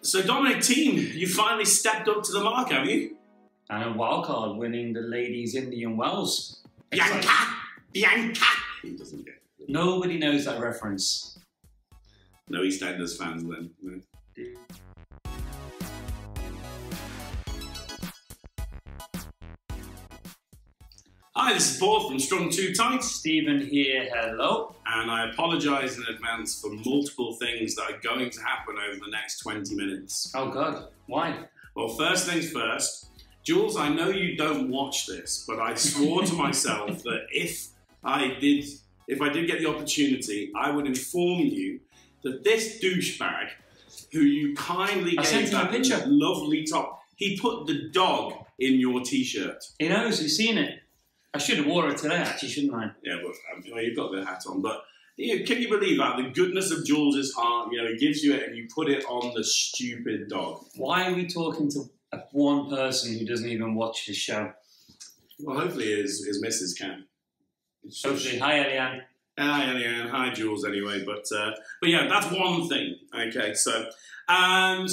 So Dominic, team, you finally stepped up to the mark, have you? And a wildcard winning the ladies' Indian Wells. Bianca! Bianca! He doesn't get it. Nobody knows that reference. No EastEnders fans then. No. Hi, this is Paul from Strong Too Tight. Stephen here, hello. And I apologise in advance for multiple things that are going to happen over the next 20 minutes. Oh God, why? Well, first things first, Jules, I know you don't watch this, but I swore to myself that if I did get the opportunity, I would inform you that this douchebag, who you kindly gave that lovely top, he put the dog in your t-shirt. He knows, he's seen it. I should have worn it today, actually, shouldn't I? Yeah, but you've got the hat on. But can you believe that? The goodness of Jules's heart, he gives you it and you put it on the stupid dog. Why are we talking to one person who doesn't even watch the show? Well, hopefully his missus can. Hopefully. Hi, Eliane. Hi, Eliane. Hi, Jules, anyway. But yeah, that's one thing. Okay, so yeah,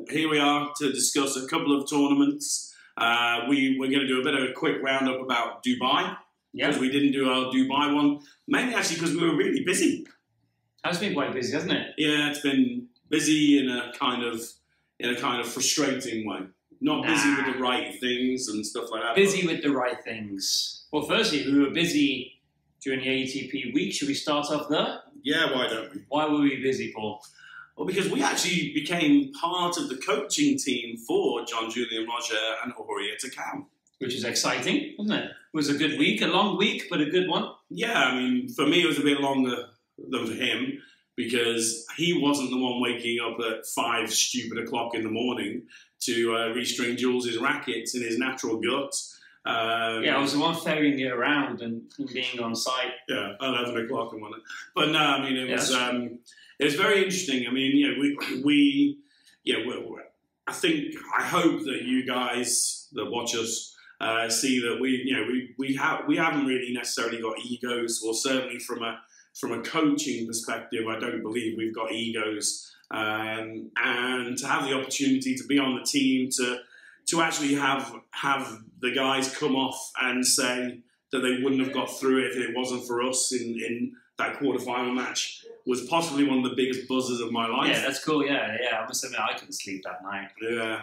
here we are to discuss a couple of tournaments. We're going to do a bit of a quick roundup about Dubai, because we didn't do our Dubai one, mainly actually because we were really busy. It's been quite busy, hasn't it? Yeah, it's been busy in a kind of frustrating way. Not busy with the right things and stuff like that. Busy with the right things. Well, firstly, we were busy during the ATP week. Should we start off there? Yeah, why don't we? Why were we busy, Paul? Well, because we actually became part of the coaching team for John Julian Roger and Horia Takam. Which is exciting, wasn't it? It was a good week, a long week, but a good one. Yeah, I mean, for me, it was a bit longer than for him because he wasn't the one waking up at 5 stupid o'clock in the morning to restring Jules' rackets in his natural gut. Yeah, I was the one ferrying it around and being on site. Yeah, 11 o'clock and whatnot. But no, I mean, it was very interesting. I mean, I hope that you guys that watch us see that we haven't really necessarily got egos, or certainly from a coaching perspective, I don't believe we've got egos. And to have the opportunity to be on the team, to actually have the guys come off and say that they wouldn't have got through it if it wasn't for us in that quarterfinal match, was possibly one of the biggest buzzers of my life. Yeah, that's cool. Yeah. I must admit, I couldn't sleep that night. Yeah,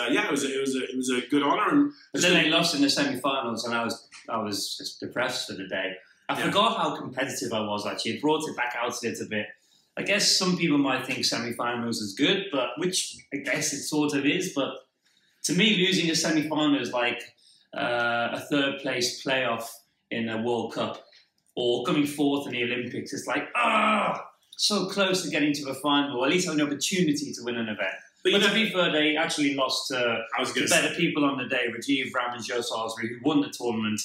yeah, it was a good honour. But then they lost in the semi-finals, and I was just depressed for the day. I forgot how competitive I was. Actually, it brought it back out a little bit. I guess some people might think semi-finals is good, but which I guess it sort of is. But to me, losing a semi-final is like a third-place playoff in a World Cup, or coming fourth in the Olympics. It's like, so close to getting to a final, or at least have an opportunity to win an event. But to be fair, they actually lost to better people on the day. Rajiv Ram and Joe Salisbury, who won the tournament,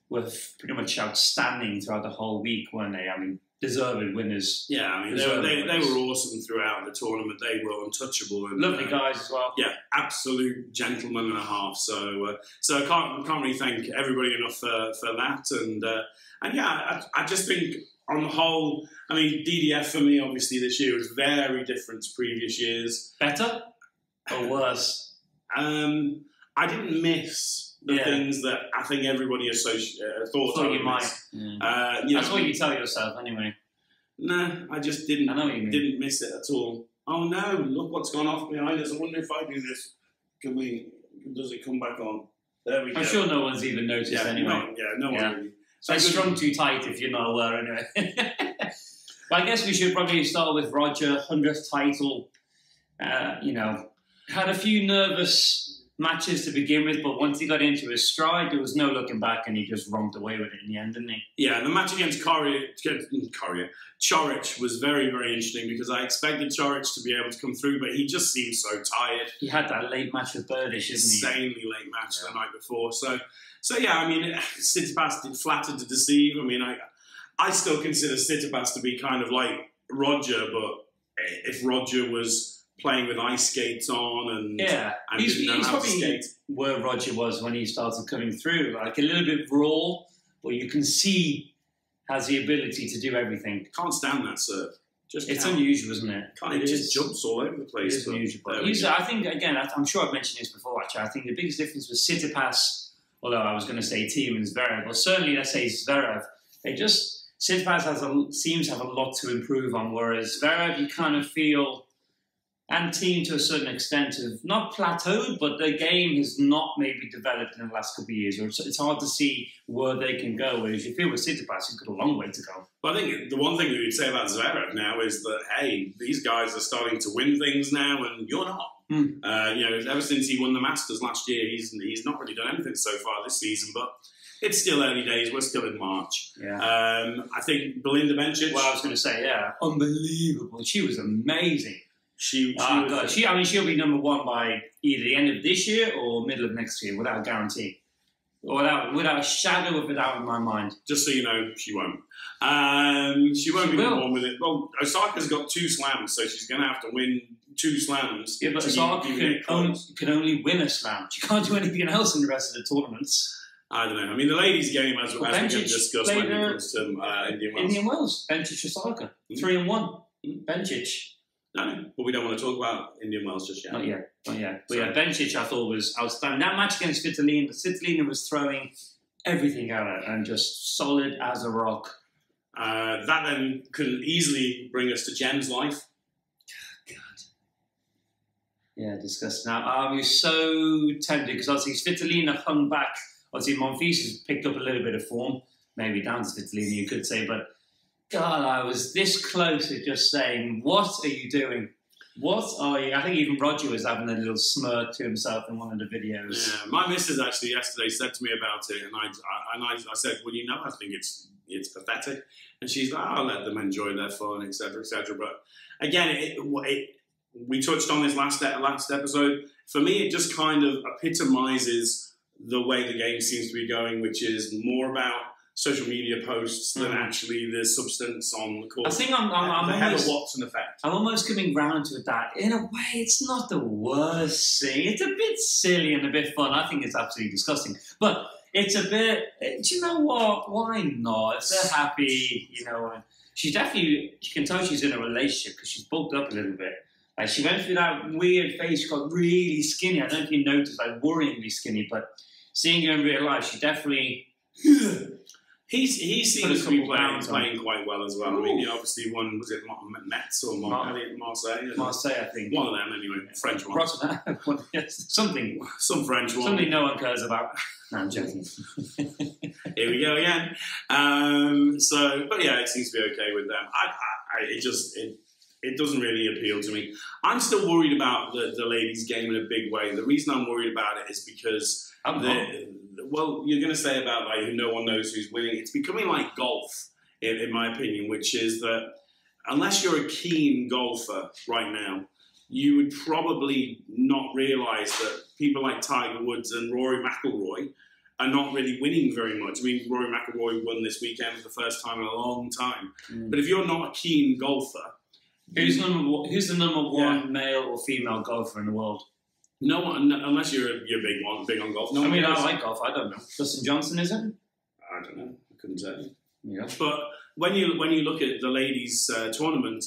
were pretty much outstanding throughout the whole week, weren't they? I mean, deserved winners. Yeah, I mean, they were awesome throughout the tournament. They were untouchable. And, lovely guys as well. Yeah, absolute gentlemen and a half. So I can't really thank everybody enough for that. And yeah, I just think on the whole, I mean, DDF for me, obviously, this year was very different to previous years. Better or worse? I didn't miss the things that I think everybody thought I would might. miss. Yeah. That's what you tell yourself, anyway. No, I just didn't. I know what you mean. Didn't miss it at all. Oh no! Look what's gone off behind us. I wonder if I do this. Does it come back on? There we go. I'm sure no one's even noticed anyway. No one really. So it's Strong Too Tight if you're not aware anyway. But I guess we should probably start with Roger, 100th title. Had a few nervous matches to begin with, but once he got into his stride, there was no looking back, and he just romped away with it in the end, didn't he? Yeah, the match against Chorich was very, very interesting because I expected Chorich to be able to come through, but he just seemed so tired. He had that late match with Birdish, isn't he? Insanely late match the night before. So yeah, I mean, Tsitsipas did flatter to deceive. I mean, I still consider Tsitsipas to be kind of like Roger, but if Roger was playing with ice skates on and didn't know how to skate. Where Roger was when he started coming through, like a little bit raw, but you can see has the ability to do everything. Can't stand that serve. It's unusual, isn't it? It just jumps all over the place. It is unusual. I think, again, I'm sure I've mentioned this before, actually. I think the biggest difference with Tsitsipas, although I was going to say Thiem and Zverev, well, certainly, let's say Zverev, Tsitsipas seems to have a lot to improve on, whereas Zverev, you kind of feel, and Thiem to a certain extent, have not plateaued, but their game has not maybe developed in the last couple of years, or it's hard to see where they can go, whereas you feel with Tsitsipas, you've got a long way to go. But I think the one thing that you'd say about Zverev now is that, hey, these guys are starting to win things now, and you're not. Ever since he won the Masters last year, he's not really done anything so far this season, but it's still early days. We're still in March. Yeah. I think Belinda Bencic. Well, I was going to say, yeah, unbelievable. She was amazing. She'll be number one by either the end of this year or middle of next year, without a guarantee, or without a shadow of a doubt in my mind. Just so you know, she won't. She won't be number one with it. Well, Osaka's got 2 slams, so she's going to have to win 2 slams. Yeah, but Osaka can only win a slam. She can't do anything else in the rest of the tournaments. I don't know. I mean, the ladies' game, as we can discuss when it comes to Indian Wells. Indian Wells, Bencic, Osaka, 3-1. Bencic. No, but we don't want to talk about Indian Wells just yet. Not yet. But yeah, Bencic, I thought, was outstanding. That match against Svitolina was throwing everything at her and just solid as a rock. That then could easily bring us to Jen's life. God. Yeah, disgusting. Now, I was so tempted because obviously Svitolina hung back. Obviously, Monfils has picked up a little bit of form, maybe down to Svitolina, you could say, but God, I was this close to just saying, what are you doing? What are you? I think even Roger was having a little smirk to himself in one of the videos. Yeah, my missus actually yesterday said to me about it, and I said, well, I think it's pathetic. And she's like, I'll let them enjoy their fun, etc., etc. But again, we touched on this last episode. For me, it just kind of epitomises the way the game seems to be going, which is more about social media posts than actually the substance on the court. I think I'm the Heather Watson effect. I'm almost coming round to that. In a way, it's not the worst thing. It's a bit silly and a bit fun. I think it's absolutely disgusting. But it's a bit, do you know what? Why not? If they're happy, you can tell she's in a relationship because she's bulked up a little bit. Like, she went through that weird phase. She got really skinny. I don't know if you noticed, like, worryingly skinny. But seeing her in real life, she definitely... He seems to be playing quite well as well. Ooh. I mean, he obviously won, was it Metz or Marseille? Marseille, I think. One of them, anyway. French one. Something. Some French one. Something no one cares about. No, I'm joking. Here we go again. But yeah, it seems to be okay with them. It doesn't really appeal to me. I'm still worried about the ladies' game in a big way. The reason I'm worried about it is because you're going to say about like no one knows who's winning. It's becoming like golf, in my opinion, which is that unless you're a keen golfer right now, you would probably not realise that people like Tiger Woods and Rory McIlroy are not really winning very much. I mean, Rory McIlroy won this weekend for the first time in a long time. But if you're not a keen golfer, who's the number one male or female golfer in the world? No one, unless you're big on golf. I mean, I like golf. I don't know. Dustin Johnson, is it? I don't know. I couldn't tell you. Yeah. But when you look at the ladies' tournament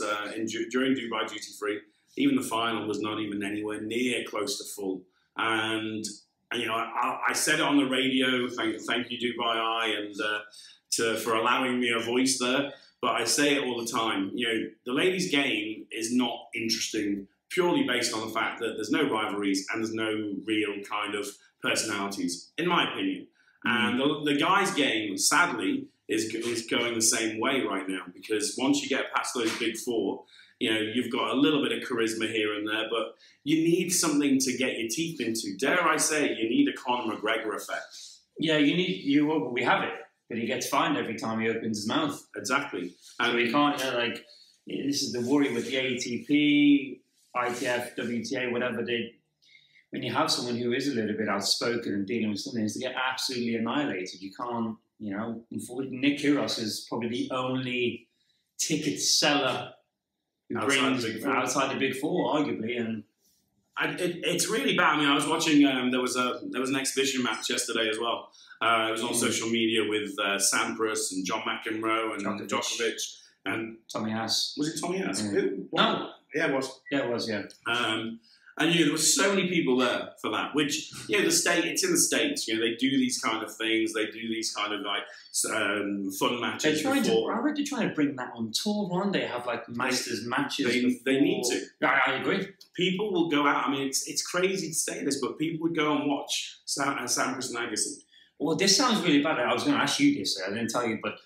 during Dubai Duty Free, even the final was not even anywhere near close to full. And I said it on the radio. Thank you, Dubai Eye, and for allowing me a voice there. But I say it all the time. The ladies' game is not interesting purely based on the fact that there's no rivalries and there's no real kind of personalities, in my opinion. And the guys' game, sadly, is going the same way right now, because once you get past those big four, you've got a little bit of charisma here and there, but you need something to get your teeth into. Dare I say, you need a Conor McGregor effect. Yeah, we have it, but he gets fined every time he opens his mouth. Exactly. And so he can't, this is the worry with the ATP, ITF, WTA, whatever when you have someone who is a little bit outspoken and dealing with something, is to get absolutely annihilated. You can't, unfortunately, Nick Kyrgios is probably the only ticket seller who brings outside the big four, arguably, and it's really bad. I mean, I was watching. There was an exhibition match yesterday as well. It was on social media with Sampras and John McEnroe and Djokovic. And Tommy Haas. was it Tommy Haas? No. Yeah, it was. Yeah, it was, yeah. And there were so many people there for that, which, it's in the States, they do these kind of things, they do these kind of fun matches. I read they're trying to bring that on tour, aren't they? Have Masters matches. They need to. I agree. People will go out, it's crazy to say this, but people would go and watch Sampras and Agassi. Well, this sounds really bad. I was going to ask you this, I didn't tell you, but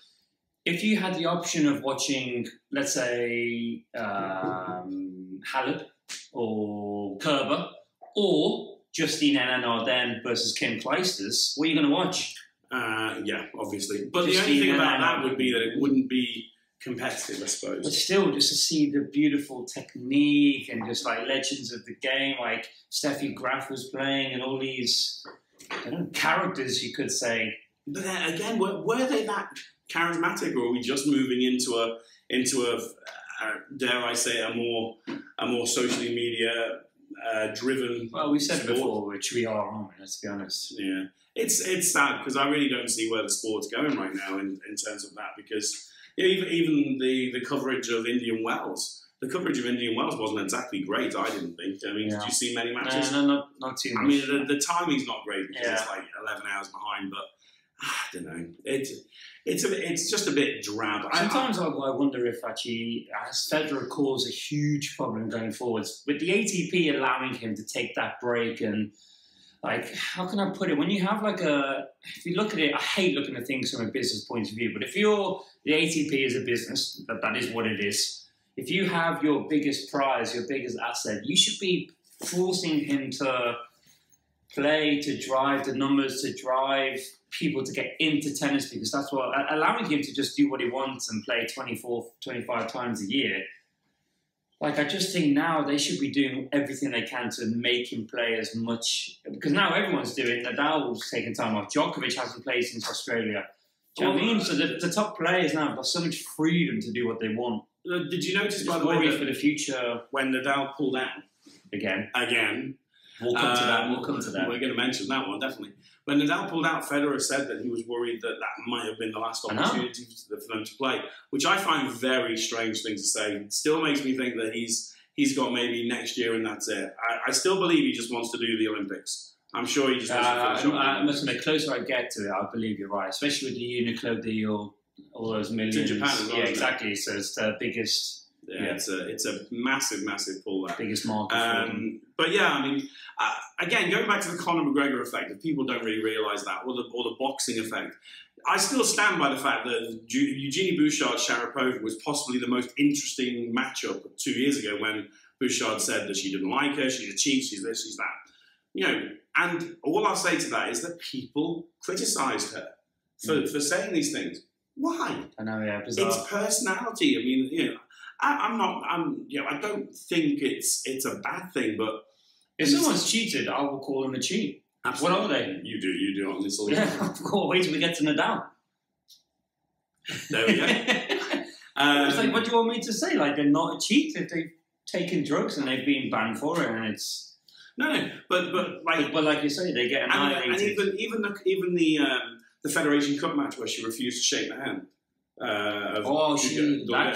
if you had the option of watching, let's say, Halep or Kerber or Justine Henin Arden versus Kim Clijsters, what are you going to watch? Yeah, obviously. But Justine the only thing about Henin that would be that it wouldn't be competitive, I suppose. But still, just to see the beautiful technique and just legends of the game, like Steffi Graf was playing and all these characters, you could say. But then again, were they that charismatic, or are we just moving into a dare I say a more socially media driven? Well, we said sport? it before, which we are, aren't we? Let's be honest. Yeah, it's sad because I really don't see where the sport's going right now in terms of that, because even the coverage of Indian Wells. The coverage of Indian Wells wasn't exactly great, I didn't think. Did you see many matches? No, not too much. I mean, the timing's not great because it's 11 hours behind, but I don't know. It's just a bit drab. Sometimes I wonder if actually, as Federer caused a huge problem going forwards, with the ATP allowing him to take that break and, how can I put it? When you have if you look at it, I hate looking at things from a business point of view, but if the ATP is a business, that is what it is. If you have your biggest prize, your biggest asset, you should be forcing him to play, to drive the numbers, to drive people to get into tennis, because that's what, allowing him to just do what he wants and play 24, 25 times a year. I just think now they should be doing everything they can to make him play as much, because now everyone's doing it. Nadal's taking time off. Djokovic hasn't played since Australia. Do you know what I mean? So the top players now have got so much freedom to do what they want. Did you notice, by the way, way, for the future when Nadal pulled out again? We'll come to that. We'll come to that. We're going to mention that one, definitely. When Nadal pulled out, Federer said that he was worried that might have been the last opportunity for them to play, which I find a very strange thing to say. It still makes me think that he's got maybe next year and that's it. I still believe he just wants to do the Olympics. I'm sure he just wants to finish up. I must admit, the closer I get to it, I believe you're right, especially with the Uniqlo deal, all those millions. To Japan as well. Yeah, exactly. So it's the biggest. Yeah, it's a massive pull. That biggest market. But yeah, I mean, again, going back to the Conor McGregor effect, if people don't really realise that, or the boxing effect, I still stand by the fact that Eugenie Bouchard-Sharapova was possibly the most interesting matchup 2 years ago, when Bouchard said that she didn't like her, she's a cheat, she's this, she's that. And all I'll say to that is that people criticised her for saying these things. Why? I know, yeah, bizarre. It's personality. I mean, I don't think it's a bad thing, but if someone's cheated, I will call them a cheat. Absolutely. What are they? You do on this all. Yeah, of course. Wait till we get to Nadal. There we go. It's what do you want me to say? They're not a cheat if they've taken drugs and they've been banned for it, and it's no, but like you say, they get annihilated. And even the Federation Cup match where she refused to shake the hand. That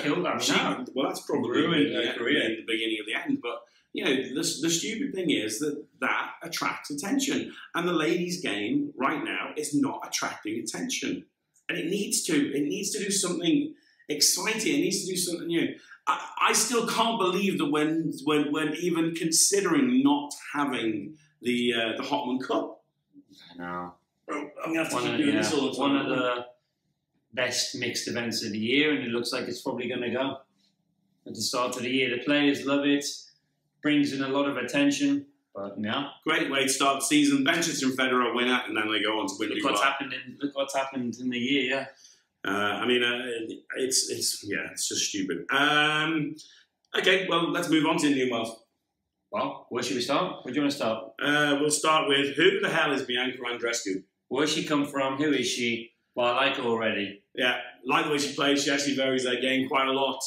killed that. Well, that's probably ruined her career in the beginning of the end. But the stupid thing is that attracts attention, and the ladies' game right now is not attracting attention, and it needs to. It needs to do something exciting. It needs to do something. I still can't believe that when even considering not having the Hotman Cup. I know. I'm gonna have to keep doing this all the time. One of the best mixed events of the year, and it looks like it's probably going to go at the start of the year. The players love it, brings in a lot of attention, but yeah. Great way to start the season. Benches and Federer win it, and then they go on to win. Look what's happened in the year, yeah. It's just stupid. Okay, well, let's move on to Indian Wells. Well, where should we start? Where do you want to start? We'll start with, who the hell is Bianca Andreescu? Where's she come from? Who is she? Well, I like her already. Yeah, like the way she plays. She actually varies her game quite a lot.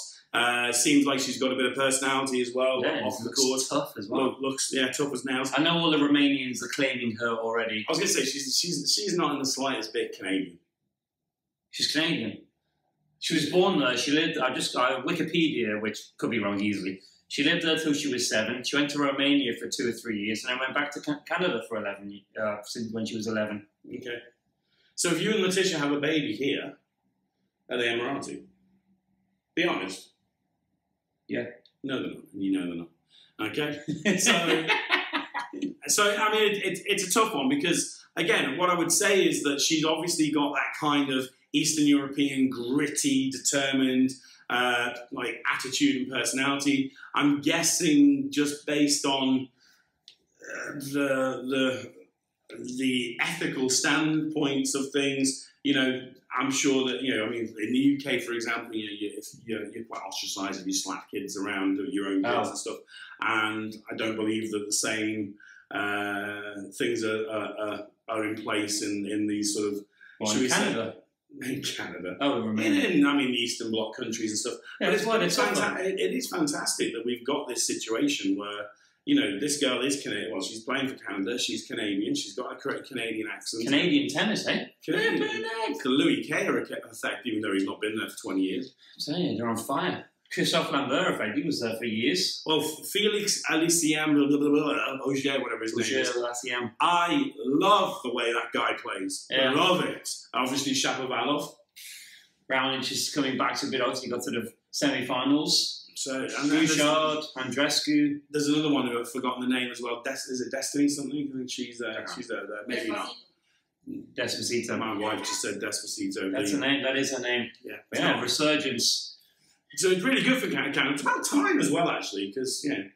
Seems like she's got a bit of personality as well. Yeah, off the court. Tough as well. Looks tough as nails. I know all the Romanians are claiming her already. I was going to say she's not in the slightest bit Canadian. She's Canadian. She was born there. She lived. I just got Wikipedia, which could be wrong easily. She lived there till she was 7. She went to Romania for 2 or 3 years, and then went back to Canada for 11 since when she was 11. Okay. So if you and Letitia have a baby here, are they Emirati? Be honest. Yeah. No, they're not. You know they're not. Okay. So I mean, it's a tough one because, again, what I would say is that she's obviously got that kind of Eastern European, gritty, determined, like attitude and personality. I'm guessing just based on the ethical standpoints of things, you know, I'm sure that, you know, I mean, in the UK, for example, you know, you're quite ostracised if you slap kids around your own kids and stuff. And I don't believe that the same things are in place in these sort of... Well, in Canada. In Canada. Oh, Romania. I mean, the Eastern Bloc countries and stuff. Yeah, but it is fantastic that we've got this situation where, you know, this girl is Canadian. Well, she's playing for Canada. She's Canadian. She's got a correct Canadian accent. Canadian tennis, eh? Canadian. Louis Kay are effect, even though he's not been there for 20 years. I'm saying, they're on fire. Christophe Lambert, effect, he was there for years. Well, Felix Alicien, Auger, whatever his name is. I love the way that guy plays. Yeah. I love it. Obviously, Shapovalov. Raonic is coming back to a bit out. He got to the semi-finals. So, Bouchard, Andrescu. There's another one who I've forgotten the name as well. Is it Destiny something? I think she's there. Maybe not. Despacito. My wife just said Despacito. That's her name. That is her name. Yeah. Yeah, resurgence. So it's really good for Canada. It's about time as well, actually, because, you know,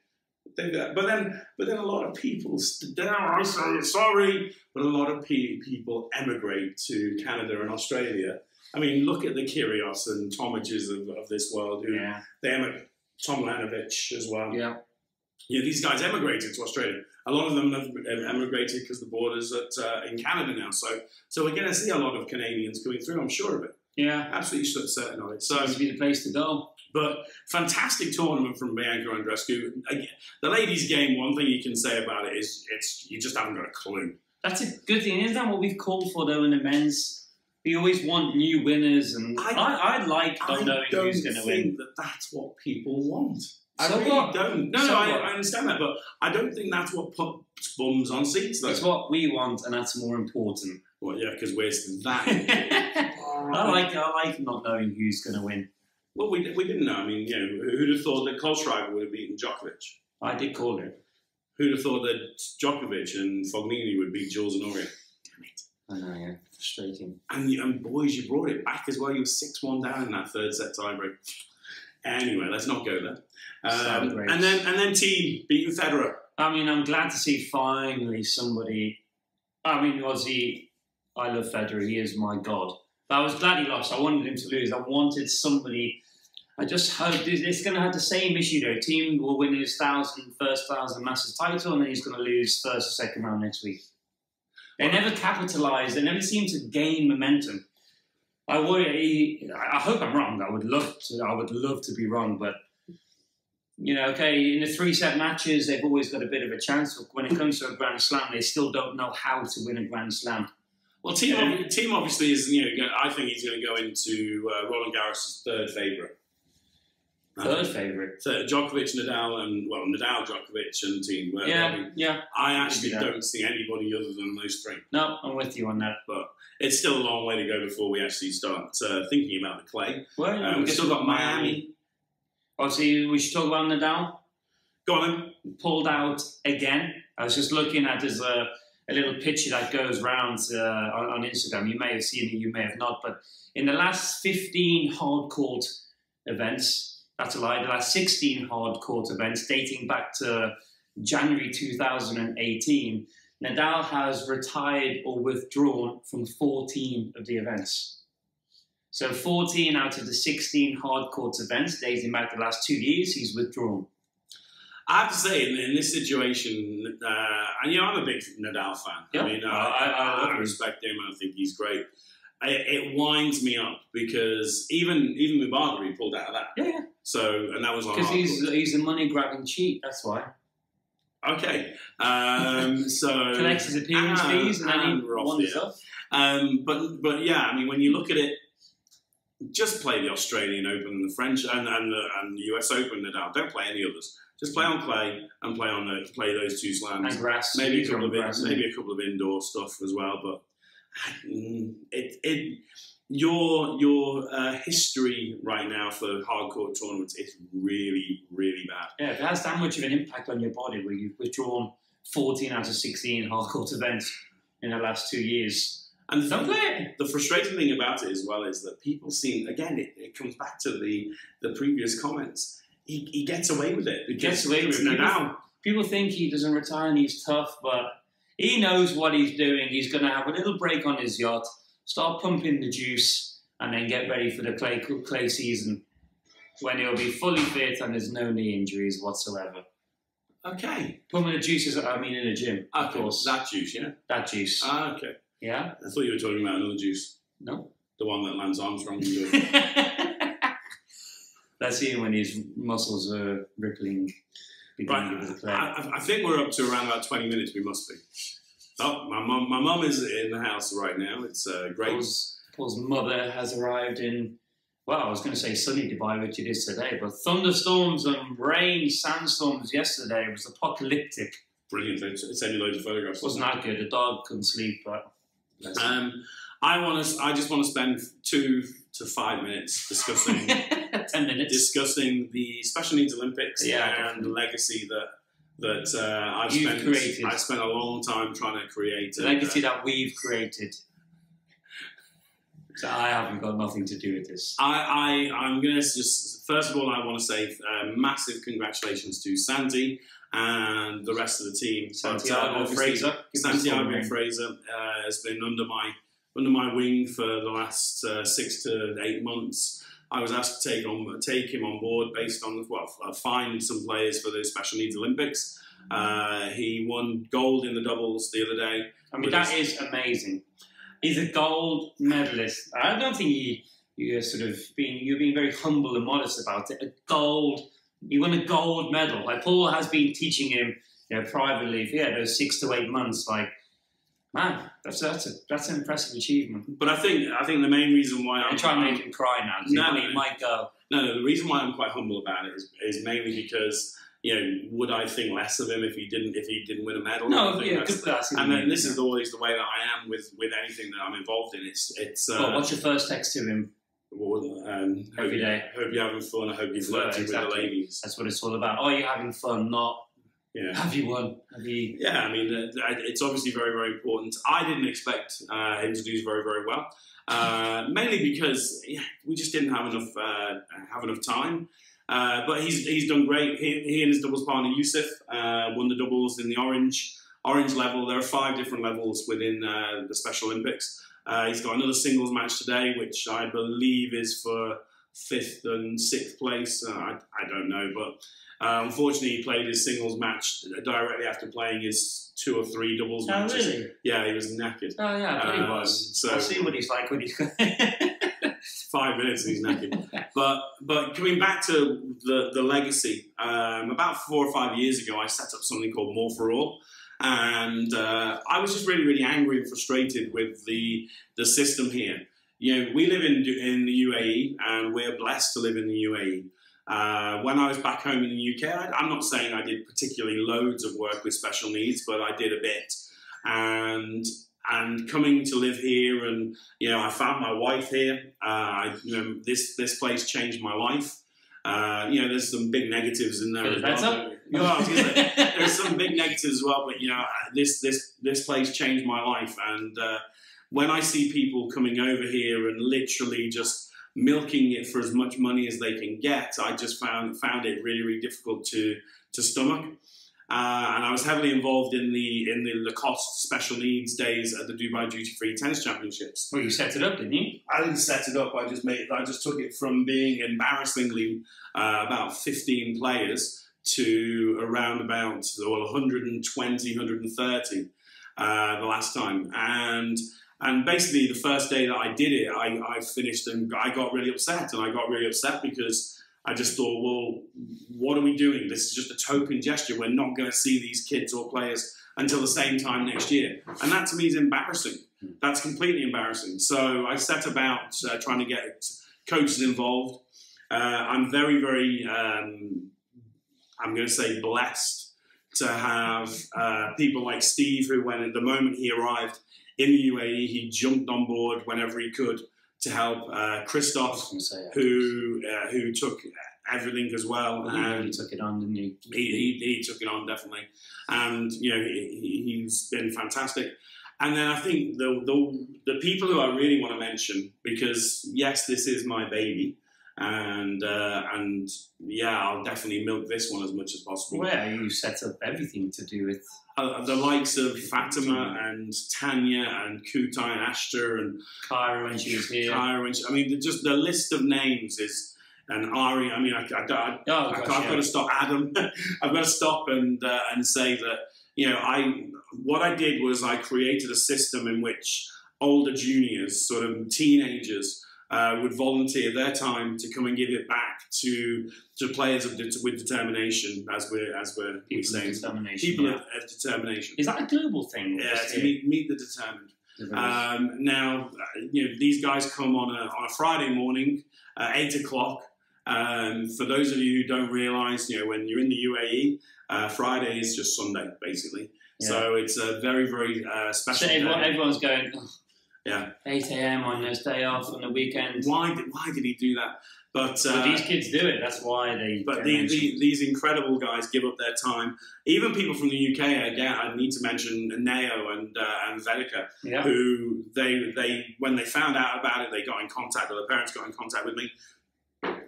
but then a lot of people, sorry, but a lot of people emigrate to Canada and Australia. I mean, look at the Kyrgios and Tomages of this world, who Tom Lanovich as well. Yeah. You know, these guys emigrated to Australia. A lot of them have emigrated because the borders in Canada now. So we're going to see a lot of Canadians going through, I'm sure of it. Yeah. Absolutely certain of it. So seems to be the place to go. But fantastic tournament from Bianca Andreescu. The ladies' game, one thing you can say about it is you just haven't got a clue. That's a good thing. Isn't that what we've called for, though, in the men's? We always want new winners, and I like not knowing who's going to win. I don't think that's what people want. I So really what? don't. No, I understand that, but I don't think that's what puts bums on seats, though. That's what we want, and that's more important. Well, yeah, because we're that important. I like not knowing who's going to win. Well, we didn't know. I mean, you know, who'd have thought that Kohlschreiber would have beaten Djokovic? I did call it. Who'd have thought that Djokovic and Fognini would beat Jules Honoria? Damn it. I know, yeah. Frustrating. And boys, you brought it back as well. You were 6-1 down in that third set tiebreak. Anyway, let's not go there. And then team beating Federer. I mean, I'm glad to see finally somebody. I mean, I love Federer. He is my god. But I was glad he lost. I wanted him to lose. I wanted somebody. I just hope it's going to have the same issue though. Team will win his first 1,000 Masters title, and then he's going to lose first or second round next week. They never capitalise. They never seem to gain momentum. I worry. I hope I'm wrong. I would love to be wrong, but you know, okay, in the 3-set matches, they've always got a bit of a chance. But when it comes to a Grand Slam, they still don't know how to win a Grand Slam. Well, team obviously is. You know, I think he's going to go into Roland Garros' third favourite. Third favourite. So Djokovic, Nadal, and Nadal, Djokovic, and team. I actually don't see anybody other than those three. No, I'm with you on that. But it's still a long way to go before we actually start thinking about the clay. Well, we've still got Miami. Obviously, we should talk about Nadal. Go on then. Pulled out again. I was just looking at his a little picture that goes round on Instagram. You may have seen it, you may have not. But in the last 15 hard court events. That's a lie. The last 16 hard court events dating back to January 2018, Nadal has retired or withdrawn from 14 of the events. So 14 out of the 16 hard court events dating back the last 2 years, he's withdrawn. I have to say, in this situation, and you know, I'm a big Nadal fan. Yep. I mean, I respect him. I think he's great. It winds me up because even with Barber, he pulled out of that. Yeah. So, and that was on. Because he's a money grabbing cheat. That's why. Okay. So collects his appearance fees and then he wanders up. But yeah, I mean, when you look at it, just play the Australian Open and the French and the US Open. Nadal. Don't play any others. Just play on clay and play those two slams. And grass. Maybe a couple of indoor stuff as well. But your history right now for hardcourt tournaments is really, really bad. Yeah, if it has that much of an impact on your body, where you've withdrawn 14 out of 16 hardcourt events in the last 2 years. And the frustrating thing about it as well is that people seem, again, it comes back to the previous comments. He gets away with it. He gets away with it. People think he doesn't retire and he's tough, but he knows what he's doing. He's going to have a little break on his yacht, start pumping the juice, and then get ready for the clay season when he'll be fully fit and there's no knee injuries whatsoever. Okay. Pumping the juice is, I mean, in the gym, of course. That juice, yeah? That juice. Ah, okay. Yeah? I thought you were talking about another juice. No. The one that Lance Armstrong can do. Let's see when his muscles are rippling. Right. I think we're up to around about 20 minutes. We must be. Oh, my mum is in the house right now. It's great. Paul's mother has arrived in, well, I was going to say sunny Dubai, which it is today, but thunderstorms and rain, sandstorms yesterday. It was apocalyptic. Brilliant. It sent me loads of photographs. Wasn't that good? The dog couldn't sleep, but... I just want to spend 2 to 5 minutes discussing 10 minutes discussing the Special Needs Olympics and the legacy that I've spent a long time trying to create. The legacy that we've created. So I haven't got nothing to do with this. I'm going to just, first of all, I want to say massive congratulations to Santi and the rest of the team. Santiago Fraser has been under my wing for the last 6 to 8 months. I was asked to take him on board based on, find some players for the Special Needs Olympics. He won gold in the doubles the other day. I mean, that is amazing. He's a gold medalist. I don't think you're being very humble and modest about it. He won a gold medal. Like Paul has been teaching him, privately for those 6 to 8 months. Like, man, that's an impressive achievement. But I think the main reason why I'm trying to make him cry now. He might go. No. The reason why I'm quite humble about it is mainly because would I think less of him if he didn't win a medal? No, and this is always the way that I am with anything that I'm involved in. What's your first text to him? Every day. Hope you're having fun. I hope you've learned with the ladies. That's what it's all about. Are you having fun? Not. Yeah. Have you won? Yeah, I mean, it's obviously very, very important. I didn't expect him to do very, very well, mainly because we just didn't have enough time. But he's done great. He and his doubles partner Yusuf won the doubles in the orange level. There are 5 different levels within the Special Olympics. He's got another singles match today, which I believe is for 5th and 6th place. I don't know, but unfortunately, he played his singles match directly after playing his 2 or 3 doubles matches. Oh, really? Yeah, he was knackered. Oh, yeah, I bet he was. So I'll see what he's like when he's 5 minutes and he's knackered. But coming back to the legacy, about 4 or 5 years ago, I set up something called More for All. And I was just really, really angry and frustrated with the system here. We live in the UAE, and we're blessed to live in the UAE. When I was back home in the UK, I'm not saying I did particularly loads of work with special needs, but I did a bit. And coming to live here, and I found my wife here. This place changed my life. There's some big negatives in there as well. There's some big negatives as well, but this place changed my life. And when I see people coming over here and literally just milking it for as much money as they can get, I just found it really, really difficult to stomach. And I was heavily involved in the Lacoste Special Needs days at the Dubai Duty Free Tennis Championships. Well, you set it up, didn't you? I didn't set it up. I just took it from being embarrassingly about 15 players to around about 120, 130 the last time. And basically, the first day that I did it, I finished and I got really upset. And I got really upset because I just thought, well, what are we doing? This is just a token gesture. We're not going to see these kids or players until the same time next year. And that to me is embarrassing. That's completely embarrassing. So I set about trying to coaches involved. I'm very, very, I'm going to say blessed to have people like Steve, who when at the moment he arrived in the UAE, he jumped on board whenever he could to help Christoph, who took everything as well. And he took it on, didn't he? He took it on, definitely. And, you know, he's been fantastic. And then I think the people who I really want to mention, because, yes, this is my baby, and yeah, I'll definitely milk this one as much as possible. Where you set up everything to do with the likes of Fatima and Tanya and Kutai and Ashtar and Kyra when she was here. I mean, just the list of names is, and Ari. I mean, I've got to stop. Adam, I've got to stop and say that, you know, what I did was I created a system in which older juniors, sort of teenagers, would volunteer their time to come and give it back to players with determination, as we're saying. People of determination. Is that a global thing? Yeah, to meet the determined. Now, you know, these guys come on a Friday morning, 8 o'clock. For those of you who don't realise, you know, when you're in the UAE, Friday is just Sunday, basically. Yeah. So it's a very, very special day. Everyone's going, oh, yeah, 8 a.m. on this day off on the weekend. Why did he do that? But these kids do it. That's why they. But these incredible guys give up their time. Even people from the UK. Again, I need to mention Neo and Vedika, who they when they found out about it, they got in contact, or their parents got in contact with me,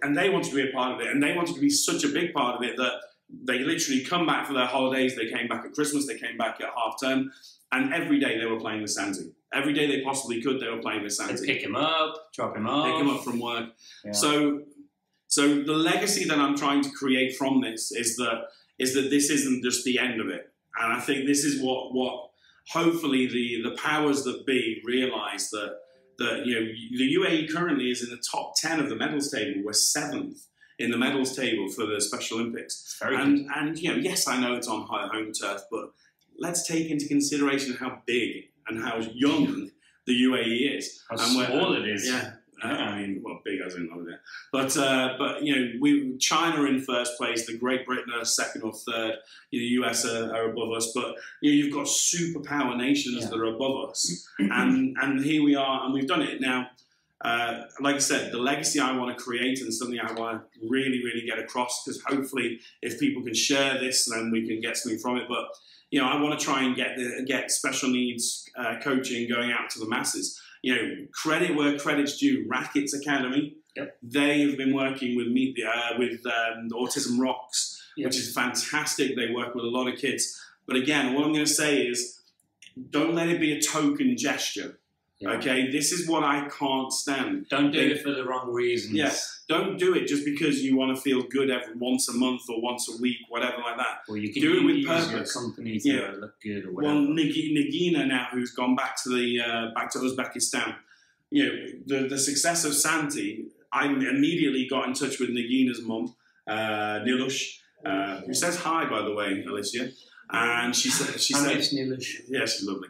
and they wanted to be a part of it, and they wanted to be such a big part of it that they literally come back for their holidays. They came back at Christmas. They came back at half term, and every day they were playing with Santi. Every day they possibly could, they were playing with Santi. They'd pick him up, drop him off. Pick him up from work. Yeah. So the legacy that I'm trying to create from this is that this isn't just the end of it. And I think this is what hopefully the powers that be realise that you know, the UAE currently is in the top 10 of the medals table. We're 7th in the medals table for the Special Olympics. And you know, yes, I know it's on home turf, but let's take into consideration how big and how young the UAE is. How small it is. Yeah. I mean, well, big as in over there. But you know, China in first place, the Great Britain are second or third, the US are above us. But you know, you've got superpower nations that are above us, and here we are, and we've done it now. Like I said, the legacy I want to create and something I want to really, really get across, because hopefully, if people can share this, then we can get something from it. But you know, I want to try and get special needs coaching going out to the masses. You know, credit where credit's due. Rackets Academy, they have been working with me with Autism Rocks, which is fantastic. They work with a lot of kids. But again, what I'm going to say is, don't let it be a token gesture. Yeah. Okay, this is what I can't stand. Don't do it for the wrong reasons. Yeah, don't do it just because you want to feel good once a month or once a week, whatever like that. Well, you can do it with use purpose. Your company to look good or whatever. Well, Nagina now, who's gone back to Uzbekistan, you know, the success of Santi, I immediately got in touch with Nagina's mum, Nilush, who says hi, by the way, Alicia. And she said, yeah, she's lovely.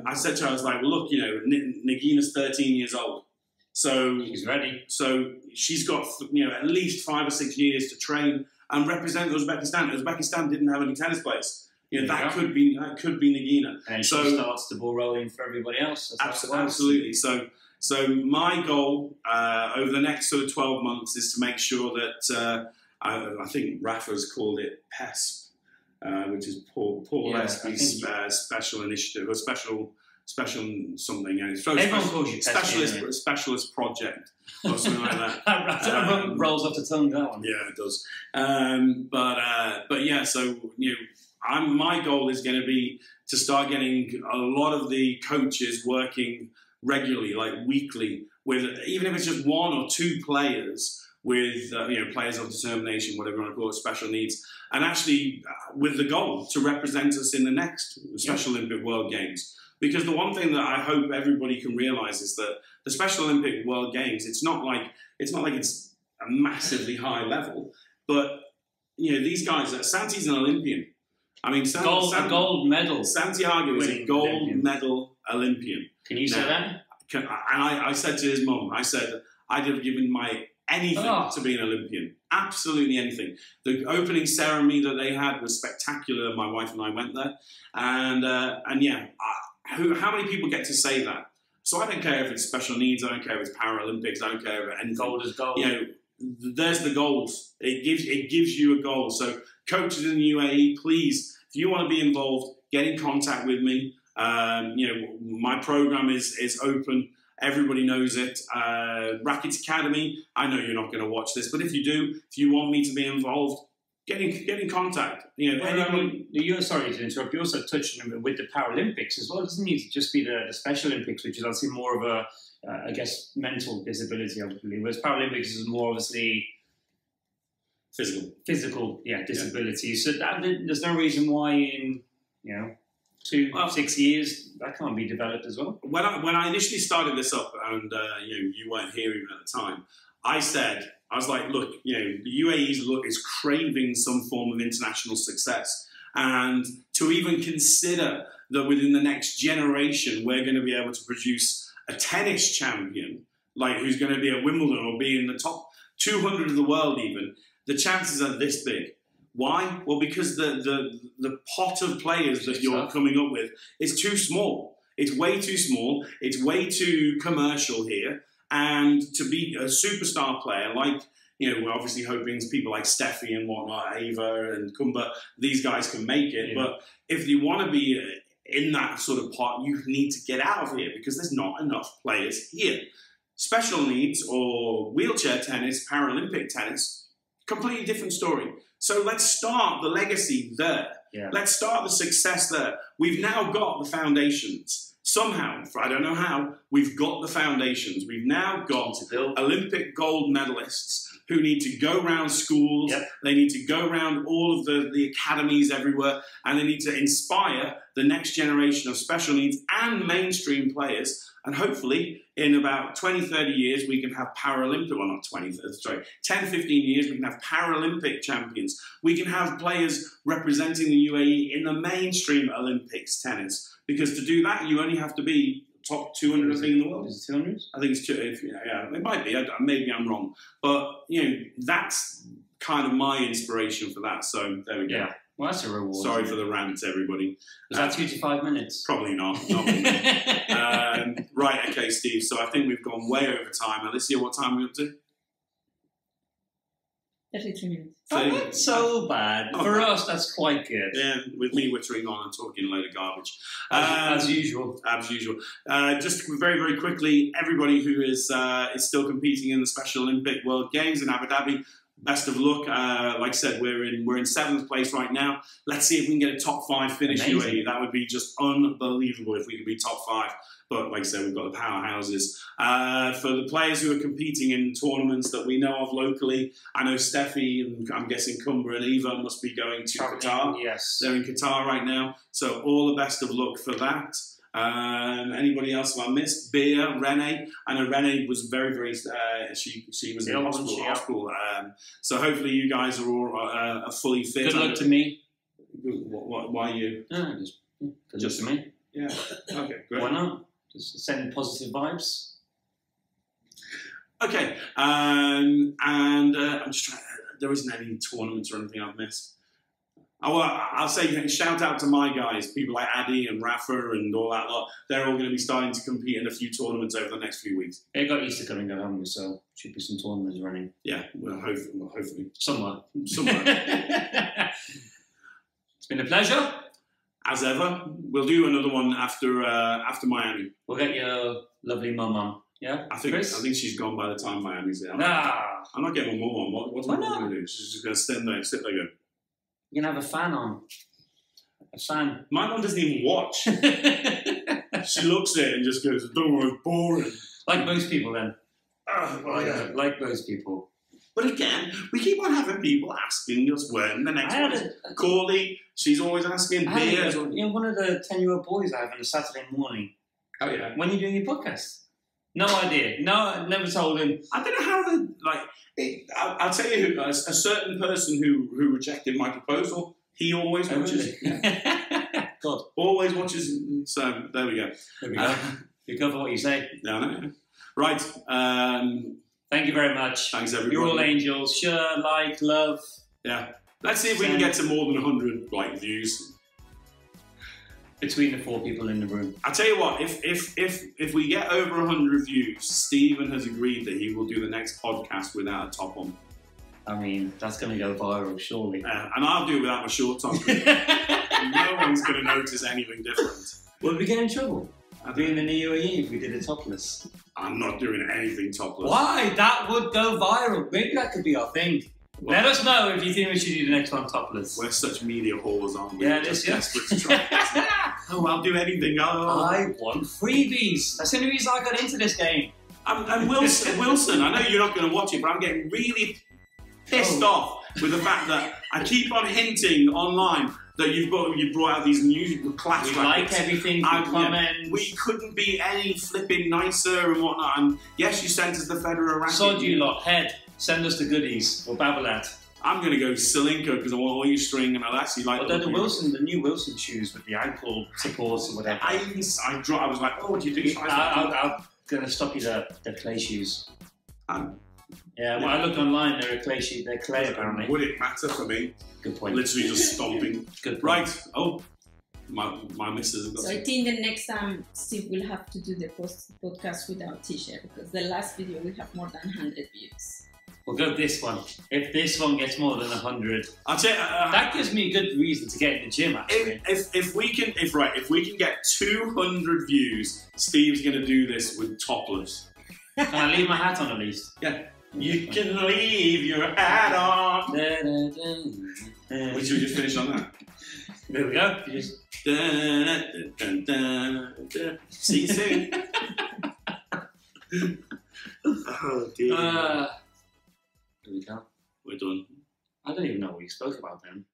I said to her, I was like, well, look, you know, Nagina's 13 years old, so she's ready. So she's got, you know, at least 5 or 6 years to train and represent Uzbekistan. Uzbekistan didn't have any tennis players. You know, that could be Nagina. And so she starts the ball rolling for everybody else. Absolutely. So my goal over the next sort of 12 months is to make sure that I think Rafa's called it PESP. Which is Paul Espy's special initiative, or special something. And it's everyone calls you specialist project or something like that. That rolls off the tongue, that one. Yeah, it does. But yeah, so you know, my goal is going to be to start getting a lot of the coaches working regularly, like weekly, with even if it's just 1 or 2 players. With you know, players of determination, whatever you want to call it, special needs, and actually with the goal to represent us in the next Special Olympic World Games. Because the one thing that I hope everybody can realise is that the Special Olympic World Games, it's not like it's a massively high level, but you know, these guys. Santi's an Olympian. I mean, a gold medal. Santiago is a gold medal Olympian. Can you say that? And I said to his mum, I said, I'd have given my anything to be an Olympian. Absolutely anything. The opening ceremony that they had was spectacular. My wife and I went there. And yeah, how many people get to say that? So I don't care if it's special needs, I don't care if it's Paralympics, I don't care if anything. Gold is gold. You know, there's the goals. It gives you a goal. So coaches in the UAE, please, if you want to be involved, get in contact with me. You know, my program is open. Everybody knows it. Rackets Academy, I know you're not going to watch this, but if you do, if you want me to be involved, get in contact. You know, well, sorry to interrupt. You also touched on it with the Paralympics as well. It doesn't need to just be the Special Olympics, which is obviously more of a, I guess, mental disability, obviously. Whereas Paralympics is more obviously physical, disability. Yeah. So there's no reason why in 6 years that can't be developed as well. When I initially started this up, and you weren't here even at the time, I was like, look, you know, the UAE is craving some form of international success, and to even consider that within the next generation we're going to be able to produce a tennis champion, like who's going to be at Wimbledon or be in the top 200 of the world, even the chances are this big. Why? Well, because the pot of players that you're coming up with is too small. It's way too small. It's way too commercial here. And to be a superstar player, like, you know, we're obviously hoping people like Steffi and whatnot, Ava and Kumba, these guys can make it. Yeah. But if you want to be in that sort of pot, you need to get out of here because there's not enough players here. Special needs or wheelchair tennis, Paralympic tennis, completely different story. So let's start the legacy there. Yeah. Let's start the success there. We've now got the foundations. Somehow, I don't know how, we've got the foundations. We've now got Olympic gold medalists who need to go around schools. Yep. They need to go around all of the academies everywhere, and they need to inspire the next generation of special needs and mainstream players. And hopefully, in about 20, 30 years, we can have Paralympic, well, not 20, sorry, 10, 15 years, we can have Paralympic champions. We can have players representing the UAE in the mainstream Olympics tennis. Because to do that, you only have to be top 200, I think, in the world. Is it 200? I think it's 200. Yeah, it might be. Maybe I'm wrong. But, you know, that's kind of my inspiration for that. So there we go. Yeah. Well, that's a reward. Sorry for the rant, everybody. Was that 2 to 5 minutes? Probably not. Right, okay, Steve. So I think we've gone way over time. Alicia, what time are we up to? 32 minutes. Oh, not so bad. For us, that's quite good. Yeah, with me wittering on and talking a load of garbage. As usual. As usual. Just very, very quickly, everybody who is still competing in the Special Olympic World Games in Abu Dhabi, best of luck. Like I said, we're in 7th place right now. Let's see if we can get a top 5 finish. UAE. That would be just unbelievable if we could be top 5. But like I said, we've got the powerhouses. For the players who are competing in tournaments that we know of locally, I know Steffi and I'm guessing Kumba and Eva must be going to Qatar. Yes. They're in Qatar right now. So all the best of luck for that. Anybody else I missed? Bea, Renee. I know Renee was very, very. She was in hospital. So hopefully you guys are all fully fit. Good luck to me. Why you? No, just to me. Yeah. Okay. Great. Why not? Just sending positive vibes. Okay. And I'm just trying. There isn't any tournaments or anything I've missed. Oh, well, I'll say shout out to my guys, people like Addy and Rafa and all that lot. They're all going to be starting to compete in a few tournaments over the next few weeks. They got Easter coming up, haven't we? So should be some tournaments running. Yeah, well, hopefully. Somewhere. It's been a pleasure. As ever. We'll do another one after Miami. We'll get your lovely mum on. Yeah? I think she's gone by the time Miami's there. Nah. I'm not getting my mum on. What's my mum going to do? She's just going to stand there and sit there going... You can have a fan on. A fan. My mum doesn't even watch. She looks at it and just goes, "Don't worry, it's boring." Like most people then. Yeah. Like most people. But again, we keep on having people asking us when the next one is. Corley, she's always asking. One of the 10-year-old boys I have on a Saturday morning. Oh yeah. When are you doing your podcast? No idea. No, I never told him. I don't know how I'll tell you who, a certain person who rejected my proposal, he always watches. Yeah. God. Always watches. So, there we go. There we go. Be careful what you say. No. Right. Thank you very much. Thanks, everyone. You're all angels. Share, like, love. Yeah. Let's see if we can get to more than 100 views. Between the 4 people in the room. I tell you what, if we get over 100 views, Stephen has agreed that he will do the next podcast without a top on. I mean, that's going to go viral, surely. And I'll do it without my shorts on. No one's going to notice anything different. Will we get in trouble? Being in the UAE if we did it topless? I'm not doing anything topless. Why? That would go viral. Maybe that could be our thing. Well, let us know if you think we should do the next one topless. We're such media whores, aren't we? Yeah, We're just yes. desperate to try. Oh, I'll do anything. I want freebies. That's the only reason I got into this game. And Wilson, I know you're not going to watch it, but I'm getting really pissed off with the fact that I keep on hinting online that you brought out these new class We rackets. like everything, we comment. Yeah, we couldn't be any flipping nicer and whatnot. And yes, you sent us the Federer racket. Sod you lot, head. Send us the goodies. Or Babolat. I'm going to go Salinka because I want all your string and I'll actually like. But then the new Wilson shoes with the ankle supports or whatever. I was like, oh, what do you do? I'm going to stop you there. They're clay shoes. Yeah, when I looked online, they're clay shoes. They're clay apparently. Would it matter for me? Good point. Literally just stomping. Good point. Right. Oh, my missus has got So I think the next time Steve will have to do the podcast without t-shirt because the last video we have more than 100 views. We'll go this one. If this one gets more than 100, I'll tell you, that gives me a good reason to get in the gym. Actually, if we can get 200 views, Steve's going to do this with topless. Can I leave my hat on at least? Yeah. You can leave your hat on. We should just finish on that. There we go. See you soon. Oh dear. There we go. We're done. I don't even know what we spoke about then.